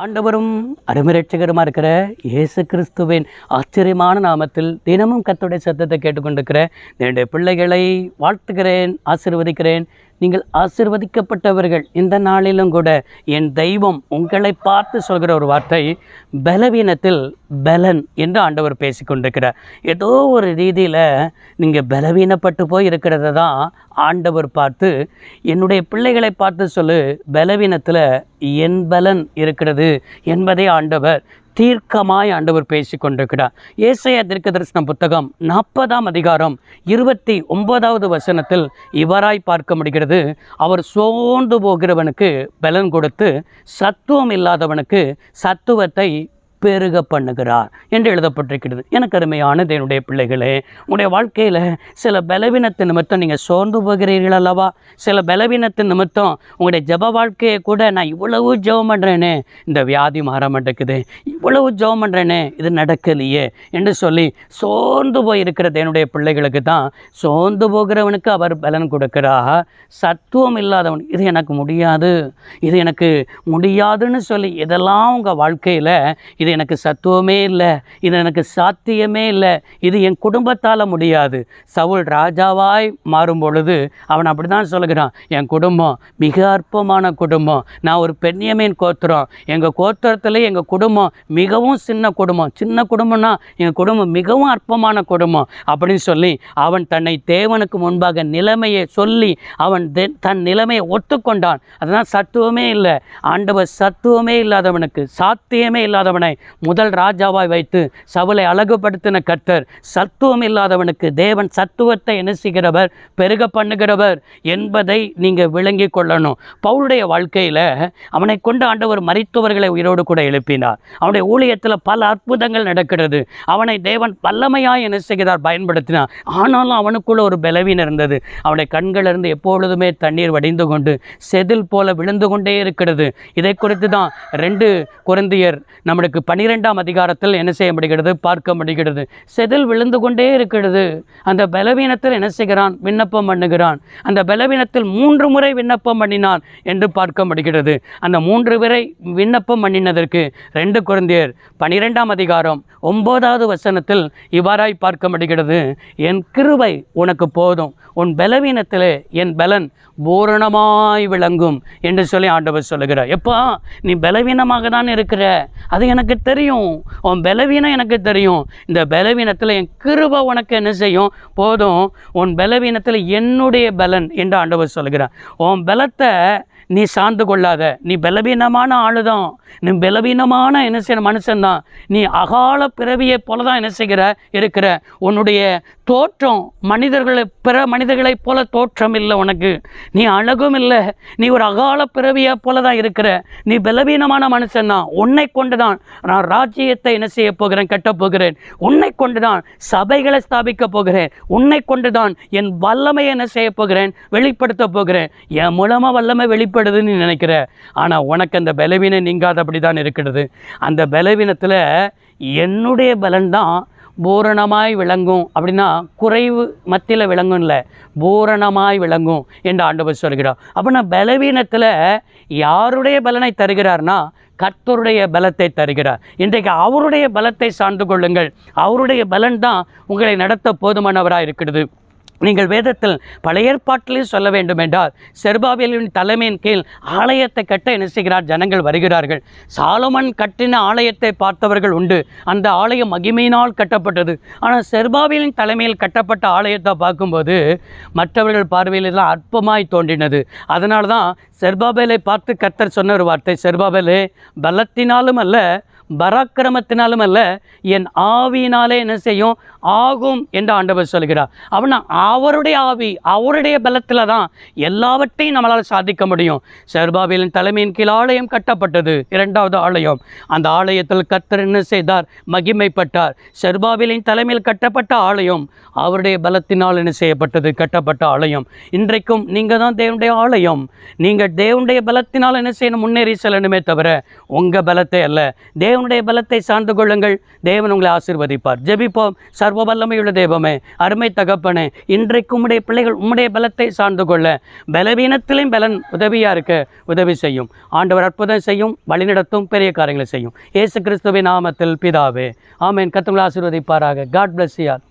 ஆண்டவரும் அருமரட்சகருமா இருக்கிற இயேசு கிறிஸ்துவின் ஆச்சரியமான நாமத்தில் தினமும் கர்த்தருடைய சத்தத்தை கேட்டுக்கொண்டிருக்கிற என்னுடைய பிள்ளைகளை வாழ்த்துகிறேன், ஆசீர்வதிக்கிறேன். நீங்கள் ஆசீர்வதிக்கப்பட்டவர்கள். இந்த நாளிலும் கூட என் தெய்வம் உங்களை பார்த்து சொல்கிற ஒரு வார்த்தை, பலவீனத்தில் பலன் என்று ஆண்டவர் பேசி கொண்டிருக்கிறார். ஏதோ ஒரு ரீதியில் நீங்கள் பலவீனப்பட்டு போய் இருக்கிறத தான் ஆண்டவர் பார்த்து என்னுடைய பிள்ளைகளை பார்த்து சொல்லு, பலவீனத்தில் என் பலன் இருக்கிறது என்பதை ஆண்டவர் தீர்க்கமாய் ஆண்டவர் பேசி கொண்டிருக்கிறார். ஏசாயா தீர்க்கதரிசன புத்தகம் 40ஆம் அதிகாரம் 29வது வசனத்தில் இவராய் பார்க்க முடிகிறது. அவர் சோர்ந்து போகிறவனுக்கு பலன் கொடுத்து சத்துவம் இல்லாதவனுக்கு சத்துவத்தை பெருக பண்ணுகிறார் என்று எழுதப்பட்டிருக்கிறது. எனக்கு அருமையான என்னுடைய பிள்ளைகளே, உங்களுடைய வாழ்க்கையில் சில பலவீனத்தின் நிமித்தம் நீங்கள் சோர்ந்து போகிறீர்கள் அல்லவா? சில பலவீனத்தின் நிமித்தம் உங்களுடைய ஜப வாழ்க்கையை கூட, நான் இவ்வளவு ஜெபம் பண்ணுறேனே இந்த வியாதி மாற மாட்டேக்குது, இவ்வளவு ஜெபம் பண்ணுறேனே இது நடக்கலையே என்று சொல்லி சோர்ந்து போயிருக்கிறது என்னுடைய பிள்ளைகளுக்கு தான் சோர்ந்து போகிறவனுக்கு அவர் பலன் கொடுக்கிறார். சத்துவம் இல்லாதவன் இது எனக்கு முடியாது, இது எனக்கு முடியாதுன்னு சொல்லி இதெல்லாம் உங்கள் வாழ்க்கையில் இது எனக்கு சத்துவமே இல்லை, இது எனக்கு சாத்தியமே இல்லை, இது என் குடும்பத்தால் முடியாது. சவுல் ராஜாவாய் மாறும் பொழுது அவன் அப்படி தான் சொல்லுகிறான், என் குடும்பம் மிக அற்பமான குடும்பம், நான் ஒரு பென்யமீன் கோத்திரம், எங்கள் கோத்திரத்தில் எங்கள் குடும்பம் மிகவும் சின்ன குடும்பம், சின்ன குடும்பம்னா எங்கள் குடும்பம் மிகவும் அற்பமான குடும்பம் அப்படின்னு சொல்லி அவன் தன்னை தேவனுக்கு முன்பாக நிலைமையை சொல்லி அவன் தன் நிலைமையை ஒத்துக்கொண்டான். அதுதான் சத்துவமே இல்லை. ஆண்டவர் சத்துவமே இல்லாதவனுக்கு, சாத்தியமே இல்லாதவனை முதல் ராஜாவாய் வைத்து சவுலை அழகுபடுத்தின கர்த்தர், சத்துவம் இல்லாதவனுக்கு தேவன் சத்துவத்தை என்ன செய்கிறவர், பெருக பண்ணுகிறவர் என்பதை நீங்கள் விளங்கி கொள்ளணும். பவுலுடைய வாழ்க்கையில் அவனை கொண்டு ஆண்டவர் மரித்தவர்களை உயிரோடு கூட எழுப்பினார். அவனுடைய ஊழியத்தில் பல அற்புதங்கள் நடக்கிறது. அவனை தேவன் வல்லமையாய் என்ன செய்கிறார், பயன்படுத்தினார். ஆனாலும் அவனுக்குள்ள ஒரு பலவீனம் இருந்தது. அவனுடைய கண்களிலிருந்து எப்பொழுதுமே தண்ணீர் வடிந்து கொண்டு செதில் போல விழுந்து கொண்டே இருக்கிறது. இதை குறித்து தான் 2 கொரிந்தியர் நம்மளுக்கு 12ஆம் அதிகாரத்தில் என்ன செய்ய முடிகிறது, பார்க்க முடிகிறது. செதில் விழுந்து கொண்டே இருக்கிறது. அந்த பலவீனத்தில் என்ன செய்கிறான், விண்ணப்பம் பண்ணுகிறான். அந்த பலவீனத்தில் 3 முறை விண்ணப்பம் பண்ணினான் என்று பார்க்க முடிகிறது. அந்த 3 முறை விண்ணப்பம் பண்ணினதற்கு 2 கொரிந்தியர் 12ஆம் அதிகாரம் 9வது வசனத்தில் இவ்வாறாய் பார்க்க முடிகிறது, என் கிருபை உனக்கு போதும், உன் பலவீனத்திலே என் பலன் பூரணமாய் விளங்கும் என்று சொல்லி ஆண்டவர் சொல்லுகிறார். எப்போ நீ பலவீனமாக தான் இருக்கிற, அது எனக்கு தெரியும், உன் பலவீனம் எனக்கு தெரியும், இந்த பலவீனத்தில் என் கிருபை உனக்கு என்ன செய்யும், போதும், உன் பலவீனத்தில் என்னுடைய பலன் என்று ஆண்டவர் சொல்கிறார். உன் பலத்தை நீ சார்ந்து கொள்ளாத, நீ பலவீனமான ஆளுதான், நீ பலவீனமான என்ன செய்யற மனுஷன்தான், நீ அகால பிறவியை போல தான் என்ன செய்கிற இருக்கிற. உன்னுடைய தோற்றம் பிற மனிதர்களைப் போல தோற்றம் இல்லை உனக்கு, நீ அழகும் இல்லை, நீ ஒரு அகால பிறவியை போல தான் இருக்கிற, நீ பலவீனமான மனுஷன்தான். உன்னை கொண்டு தான் நான் ராஜ்யத்தை என்ன செய்ய போகிறேன், கட்டப் போகிறேன். உன்னை கொண்டு தான் சபைகளை ஸ்தாபிக்க போகிறேன். உன்னை கொண்டு தான் என் வல்லமையை என்ன செய்ய போகிறேன், வெளிப்படுத்த போகிறேன். என் மூலமாக வல்லமை வெளிப்படுதுன்னு நினைக்கிற, ஆனால் உனக்கு அந்த பலவீனம் நீங்காதபடி தான் இருக்கிறது. அந்த பலவீனத்தில் என்னுடைய பலன் தான் பூரணமாய் விளங்கும். அப்படின்னா குறைவு மத்தியில் விளங்கும் இல்லை, பூரணமாய் விளங்கும் என்று ஆண்டவர் சொல்கிறார். அப்படின்னா பலவீனத்தில் யாருடைய பலனை தருகிறார்னா கர்த்தருடைய பலத்தை தருகிறார். இன்றைக்கு அவருடைய பலத்தை சார்ந்து கொள்ளுங்கள். அவருடைய பலன் தான் உங்களை நடத்த போதுமானவராக இருக்கிறது. நீங்கள் வேதத்தில் பழைய ஏற்பாட்டிலே சொல்ல வேண்டும் என்றால், செருபாபேலின் தலைமையின் கீழ் ஆலயத்தை கட்ட என்ன செய்கிறார், ஜனங்கள் வருகிறார்கள். சாலமன் கட்டின ஆலயத்தை பார்த்தவர்கள் உண்டு. அந்த ஆலயம் மகிமையினால் கட்டப்பட்டது. ஆனால் செருபாபேலின் தலைமையில் கட்டப்பட்ட ஆலயத்தை பார்க்கும்போது மற்றவர்கள் பார்வையில் எல்லாம் அற்பமாய் தோன்றினது. அதனால தான் செருபாபேலை பார்த்து கர்த்தர் சொன்ன ஒரு வார்த்தை, செருபாபேலே பலத்தினாலும் அல்ல பராக்கிரமத்தினாலும் அல்ல, என் ஆவியினாலே என்ன செய்யும் ஆகும் என்று ஆண்டவர் சொல்கிறார். அப்படின்னா அவருடைய ஆவி, அவருடைய பலத்தில் தான் எல்லாவற்றையும் நம்மளால் சாதிக்க முடியும். செருபாபேலின் தலைமையின் கீழ் ஆலயம் கட்டப்பட்டது, 2வது ஆலயம். அந்த ஆலயத்தில் கர்த்தர் என்ன செய்தார், மகிமைப்பட்டார். செருபாபேலின் தலைமையில் கட்டப்பட்ட ஆலயம் அவருடைய பலத்தினால் என்ன செய்யப்பட்டது, கட்டப்பட்ட ஆலயம். இன்றைக்கும் நீங்கள் தான் தேவனுடைய ஆலயம். நீங்கள் தேவனுடைய பலத்தினால் என்ன செய்யணும், முன்னேறி செல்லணுமே தவிர உங்கள் பலத்தை அல்ல. தேவ தேவனுடைய பலத்தை சார்ந்து கொள்ளுங்கள். தேவன் உங்களை ஆசீர்வதிப்பார். ஜெபிப்போம். சர்வ வல்லமையுள்ள தேவமே, அருமை தகப்பனே, இன்றைக்கு உம்முடைய பிள்ளைகள் உம்முடைய பலத்தை சார்ந்து கொள்ள, பலவீனத்திலும் பலன் உதவியாக இருக்க உதவி செய்யும். ஆண்டவர் அற்புதம் செய்யும், வழிநடத்தும், பெரிய காரியங்களை செய்யும். இயேசு கிறிஸ்துவின் நாமத்தில் பிதாவே, ஆமென். கர்த்தர் உங்களை ஆசீர்வதிப்பாராக. God bless you all.